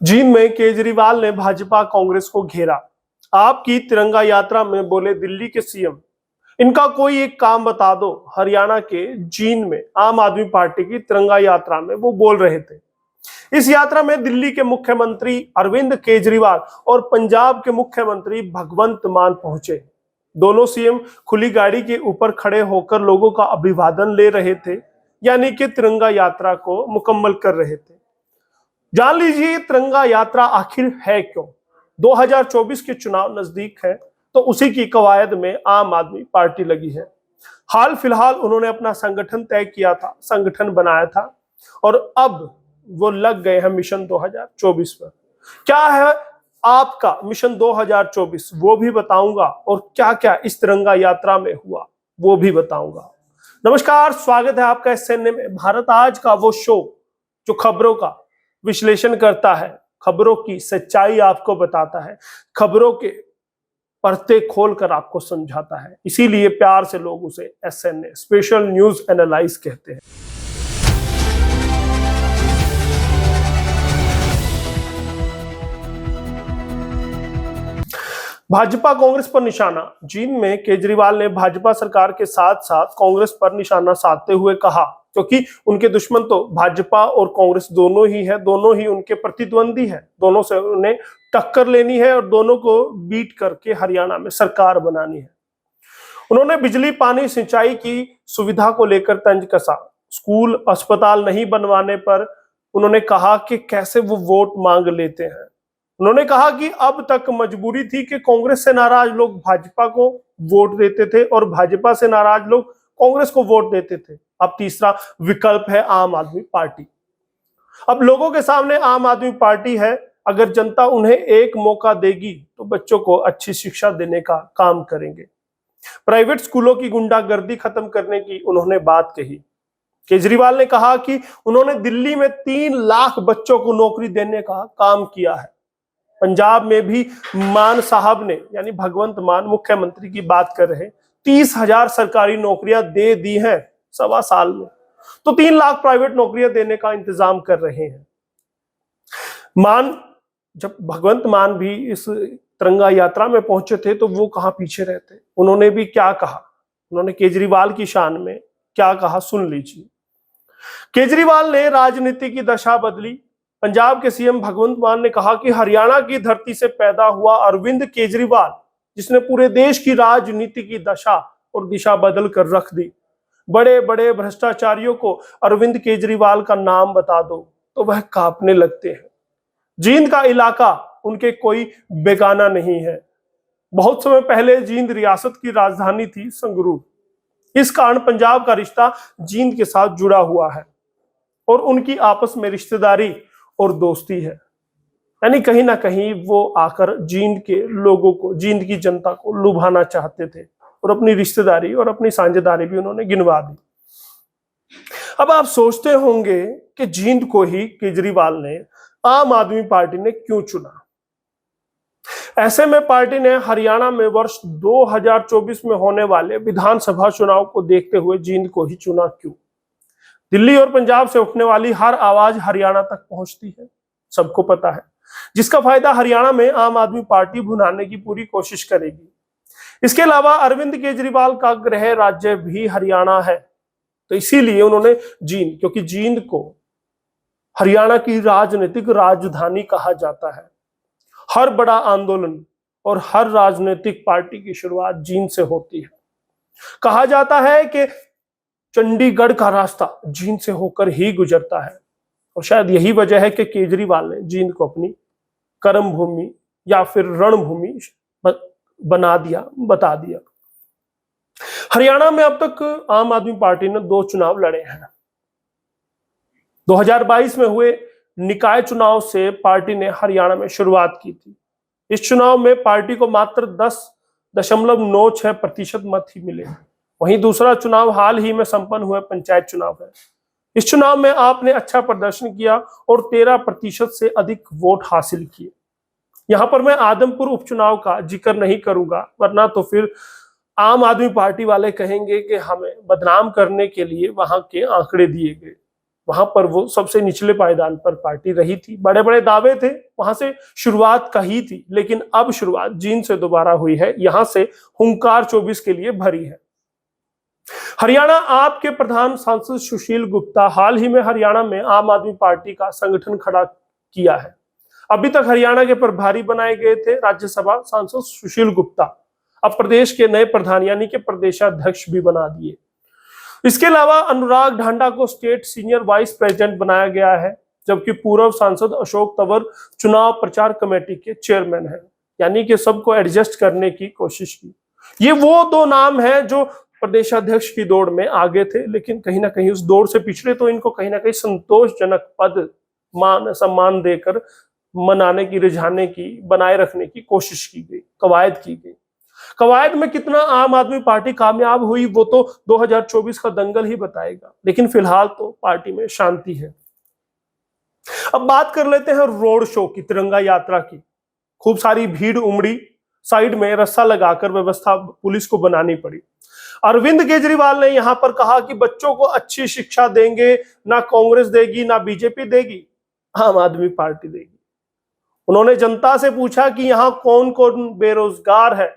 जींद में केजरीवाल ने भाजपा कांग्रेस को घेरा। आपकी तिरंगा यात्रा में बोले दिल्ली के सीएम, इनका कोई एक काम बता दो। हरियाणा के जींद में आम आदमी पार्टी की तिरंगा यात्रा में वो बोल रहे थे। इस यात्रा में दिल्ली के मुख्यमंत्री अरविंद केजरीवाल और पंजाब के मुख्यमंत्री भगवंत मान पहुंचे। दोनों सीएम खुली गाड़ी के ऊपर खड़े होकर लोगों का अभिवादन ले रहे थे, यानी कि तिरंगा यात्रा को मुकम्मल कर रहे थे। जान लीजिए तिरंगा यात्रा आखिर है क्यों। 2024 के चुनाव नजदीक है, तो उसी की कवायद में आम आदमी पार्टी लगी है। हाल फिलहाल उन्होंने अपना संगठन तय किया था, संगठन बनाया था, और अब वो लग गए हैं मिशन 2024 पर। क्या है आपका मिशन 2024 वो भी बताऊंगा, और क्या क्या इस तिरंगा यात्रा में हुआ वो भी बताऊंगा। नमस्कार, स्वागत है आपका एसएनए में भारत आज का वो शो जो खबरों का विश्लेषण करता है, खबरों की सच्चाई आपको बताता है, खबरों के पर्दे खोलकर आपको समझाता है। इसीलिए प्यार से लोग उसे एसएनए स्पेशल न्यूज एनालाइज कहते हैं। भाजपा कांग्रेस पर निशाना। जींद में केजरीवाल ने भाजपा सरकार के साथ साथ कांग्रेस पर निशाना साधते हुए कहा, क्योंकि उनके दुश्मन तो भाजपा और कांग्रेस दोनों ही है, दोनों ही उनके प्रतिद्वंदी है, दोनों से उन्हें टक्कर लेनी है और दोनों को बीट करके हरियाणा में सरकार बनानी है। उन्होंने बिजली, पानी, सिंचाई की सुविधा को लेकर तंज कसा। स्कूल, अस्पताल नहीं बनवाने पर उन्होंने कहा कि कैसे वो वोट मांग लेते हैं। उन्होंने कहा कि अब तक मजबूरी थी कि कांग्रेस से नाराज लोग भाजपा को वोट देते थे और भाजपा से नाराज लोग कांग्रेस को वोट देते थे। अब तीसरा विकल्प है आम आदमी पार्टी। अब लोगों के सामने आम आदमी पार्टी है। अगर जनता उन्हें एक मौका देगी तो बच्चों को अच्छी शिक्षा देने का काम करेंगे। प्राइवेट स्कूलों की गुंडागर्दी खत्म करने की उन्होंने बात कही। केजरीवाल ने कहा कि उन्होंने दिल्ली में 3 लाख बच्चों को नौकरी देने का काम किया है। पंजाब में भी मान साहब ने, यानी भगवंत मान मुख्यमंत्री की बात कर रहे, 30,000 सरकारी नौकरियां दे दी हैं 1.25 साल में, तो 3 लाख प्राइवेट नौकरियां देने का इंतजाम कर रहे हैं। जब भगवंत मान भी इस तिरंगा यात्रा में पहुंचे थे तो वो कहां पीछे रहते। उन्होंने भी क्या कहा, उन्होंने केजरीवाल की शान में क्या कहा, सुन लीजिए। केजरीवाल ने राजनीति की दशा बदली। पंजाब के सीएम भगवंत मान ने कहा कि हरियाणा की धरती से पैदा हुआ अरविंद केजरीवाल, जिसने पूरे देश की राजनीति की दशा और दिशा बदल कर रख दी। बड़े बड़े भ्रष्टाचारियों को अरविंद केजरीवाल का नाम बता दो तो वह कांपने लगते हैं। जींद का इलाका उनके कोई बेगाना नहीं है। बहुत समय पहले जींद रियासत की राजधानी थी संगरूर। इस कारण पंजाब का रिश्ता जींद के साथ जुड़ा हुआ है और उनकी आपस में रिश्तेदारी और दोस्ती है। यानी कहीं ना कहीं वो आकर जींद के लोगों को, जींद की जनता को लुभाना चाहते थे और अपनी रिश्तेदारी और अपनी साझेदारी भी उन्होंने गिनवा दी। अब आप सोचते होंगे कि जींद को ही केजरीवाल ने, आम आदमी पार्टी ने क्यों चुना। ऐसे में पार्टी ने हरियाणा में वर्ष 2024 में होने वाले विधानसभा चुनाव को देखते हुए जींद को ही चुना क्यों। दिल्ली और पंजाब से उठने वाली हर आवाज हरियाणा तक पहुंचती है, सबको पता है, जिसका फायदा हरियाणा में आम आदमी पार्टी भुनाने की पूरी कोशिश करेगी। इसके अलावा अरविंद केजरीवाल का गृह राज्य भी हरियाणा है, तो इसीलिए उन्होंने जींद, क्योंकि जींद को हरियाणा की राजनीतिक राजधानी कहा जाता है। हर बड़ा आंदोलन और हर राजनीतिक पार्टी की शुरुआत जींद से होती है। कहा जाता है कि चंडीगढ़ का रास्ता जींद से होकर ही गुजरता है, और शायद यही वजह है कि केजरीवाल ने जींद को अपनी कर्म भूमि या फिर रणभूमि बता दिया। हरियाणा में अब तक आम आदमी पार्टी ने 2 चुनाव लड़े हैं। 2022 में हुए निकाय चुनाव से पार्टी ने हरियाणा में शुरुआत की थी। इस चुनाव में पार्टी को मात्र 10.96% मत ही मिले। वहीं दूसरा चुनाव हाल ही में संपन्न हुए पंचायत चुनाव है। इस चुनाव में आपने अच्छा प्रदर्शन किया और 13% से अधिक वोट हासिल किए। यहां पर मैं आदमपुर उपचुनाव का जिक्र नहीं करूंगा, वरना तो फिर आम आदमी पार्टी वाले कहेंगे कि हमें बदनाम करने के लिए वहां के आंकड़े दिए गए। वहां पर वो सबसे निचले पायदान पर पार्टी रही थी, बड़े बड़े दावे थे, वहां से शुरुआत कही थी, लेकिन अब शुरुआत जींद से दोबारा हुई है, यहां से हुंकार 24 के लिए भरी है। हरियाणा आप के प्रधान सांसद सुशील गुप्ता हाल ही में हरियाणा में आम आदमी पार्टी का संगठन खड़ा किया है। अभी तक हरियाणा के प्रभारी बनाए गए थे राज्यसभा सांसद सुशील गुप्ता, अब प्रदेश के नए प्रधान यानी कि प्रदेशाध्यक्ष भी बना दिए। इसके अलावा अनुराग ढांडा को स्टेट सीनियर वाइस प्रेसिडेंट बनाया गया है, जबकि पूर्व सांसद अशोक तंवर चुनाव प्रचार कमेटी के चेयरमैन हैं, यानी कि सबको एडजस्ट करने की कोशिश की। ये वो दो नाम हैं जो प्रदेशाध्यक्ष की दौड़ में आगे थे, लेकिन कहीं ना कहीं उस दौड़ से पिछड़े, तो इनको कहीं ना कहीं संतोषजनक पद मान सम्मान देकर मनाने की, रिझाने की, बनाए रखने की कोशिश की गई, कवायद की गई। कवायद में कितना आम आदमी पार्टी कामयाब हुई वो तो 2024 का दंगल ही बताएगा, लेकिन फिलहाल तो पार्टी में शांति है। अब बात कर लेते हैं रोड शो की, तिरंगा यात्रा की। खूब सारी भीड़ उमड़ी, साइड में रस्सा लगाकर व्यवस्था पुलिस को बनानी पड़ी। अरविंद केजरीवाल ने यहां पर कहा कि बच्चों को अच्छी शिक्षा देंगे, ना कांग्रेस देगी ना बीजेपी देगी, आम आदमी पार्टी देगी। उन्होंने जनता से पूछा कि यहां कौन कौन बेरोजगार है,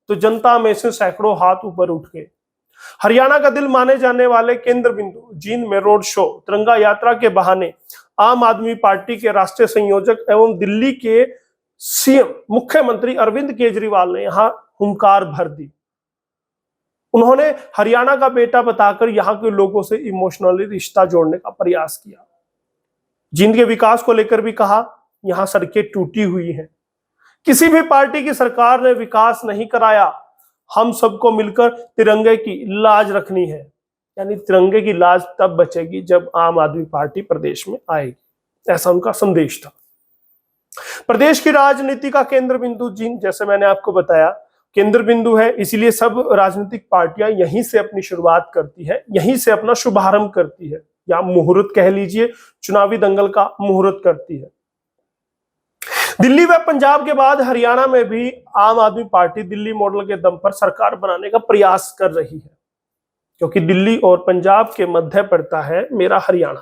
तो जनता में से सैकड़ों हाथ ऊपर उठ गए। हरियाणा का दिल माने जाने वाले केंद्र बिंदु जींद में रोड शो, तिरंगा यात्रा के बहाने आम आदमी पार्टी के राष्ट्रीय संयोजक एवं दिल्ली के सीएम मुख्यमंत्री अरविंद केजरीवाल ने यहां हुंकार भर दी। उन्होंने हरियाणा का बेटा बताकर यहां के लोगों से इमोशनली रिश्ता जोड़ने का प्रयास किया। जींद के विकास को लेकर भी कहा, यहां सड़कें टूटी हुई हैं, किसी भी पार्टी की सरकार ने विकास नहीं कराया, हम सबको मिलकर तिरंगे की लाज रखनी है। यानी तिरंगे की लाज तब बचेगी जब आम आदमी पार्टी प्रदेश में आएगी, ऐसा उनका संदेश था। प्रदेश की राजनीति का केंद्र बिंदु जींद, जैसे मैंने आपको बताया, केंद्र बिंदु है, इसीलिए सब राजनीतिक पार्टियां यहीं से अपनी शुरुआत करती है, यहीं से अपना शुभारंभ करती है, या मुहूर्त कह लीजिए, चुनावी दंगल का मुहूर्त करती है। दिल्ली व पंजाब के बाद हरियाणा में भी आम आदमी पार्टी दिल्ली मॉडल के दम पर सरकार बनाने का प्रयास कर रही है, क्योंकि दिल्ली और पंजाब के मध्य पड़ता है मेरा हरियाणा।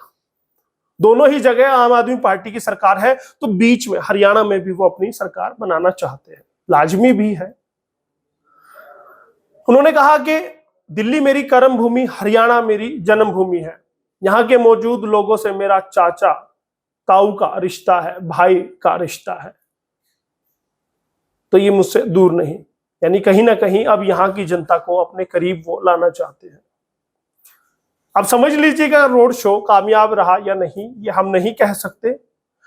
दोनों ही जगह आम आदमी पार्टी की सरकार है, तो बीच में हरियाणा में भी वो अपनी सरकार बनाना चाहते हैं, लाजमी भी है। उन्होंने कहा कि दिल्ली मेरी कर्म भूमि, हरियाणा मेरी जन्मभूमि है। यहाँ के मौजूद लोगों से मेरा चाचा ताऊ का रिश्ता है, भाई का रिश्ता है, तो ये मुझसे दूर नहीं। यानी कहीं ना कहीं अब यहाँ की जनता को अपने करीब वो लाना चाहते हैं। अब समझ लीजिएगा रोड शो कामयाब रहा या नहीं, ये हम नहीं कह सकते,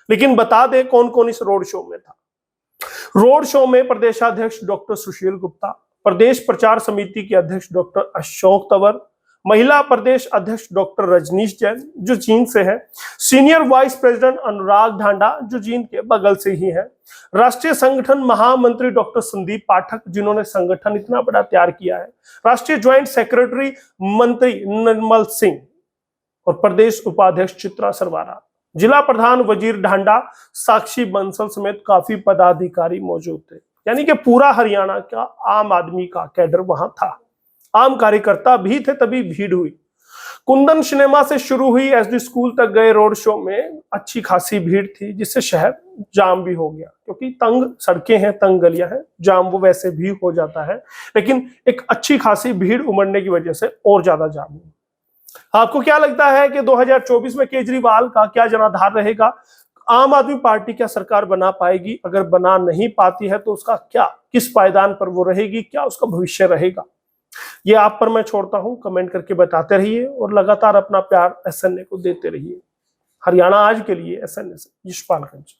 लेकिन बता दें कौन कौन इस रोड शो में था। रोड शो में प्रदेशाध्यक्ष डॉक्टर सुशील गुप्ता, प्रदेश प्रचार समिति के अध्यक्ष डॉक्टर अशोक तंवर, महिला प्रदेश अध्यक्ष डॉक्टर रजनीश जैन जो जींद से है, सीनियर वाइस प्रेसिडेंट अनुराग ढांडा जो जींद के बगल से ही है, राष्ट्रीय संगठन महामंत्री डॉक्टर संदीप पाठक जिन्होंने संगठन इतना बड़ा तैयार किया है, राष्ट्रीय ज्वाइंट सेक्रेटरी मंत्री निर्मल सिंह और प्रदेश उपाध्यक्ष चित्रा सरवारा, जिला प्रधान वजीर ढांडा, साक्षी बंसल समेत काफी पदाधिकारी मौजूद थे। यानी कि पूरा हरियाणा का आम आदमी का कैडर वहां था, आम कार्यकर्ता भी थे, तभी भीड़ हुई। कुंदन सिनेमा से शुरू हुई एसडी स्कूल तक गए रोड शो में अच्छी खासी भीड़ थी, जिससे शहर जाम भी हो गया, क्योंकि तंग सड़कें हैं, तंग गलियां हैं, जाम वो वैसे भी हो जाता है, लेकिन एक अच्छी खासी भीड़ उमड़ने की वजह से और ज्यादा जाम हुआ। आपको क्या लगता है कि 2024 में केजरीवाल का क्या जनाधार रहेगा? आम आदमी पार्टी क्या सरकार बना पाएगी? अगर बना नहीं पाती है तो उसका क्या, किस पायदान पर वो रहेगी, क्या उसका भविष्य रहेगा? ये आप पर मैं छोड़ता हूं, कमेंट करके बताते रहिए और लगातार अपना प्यार एसएनए को देते रहिए। हरियाणा आज के लिए एसएनए से यशपाल खंच।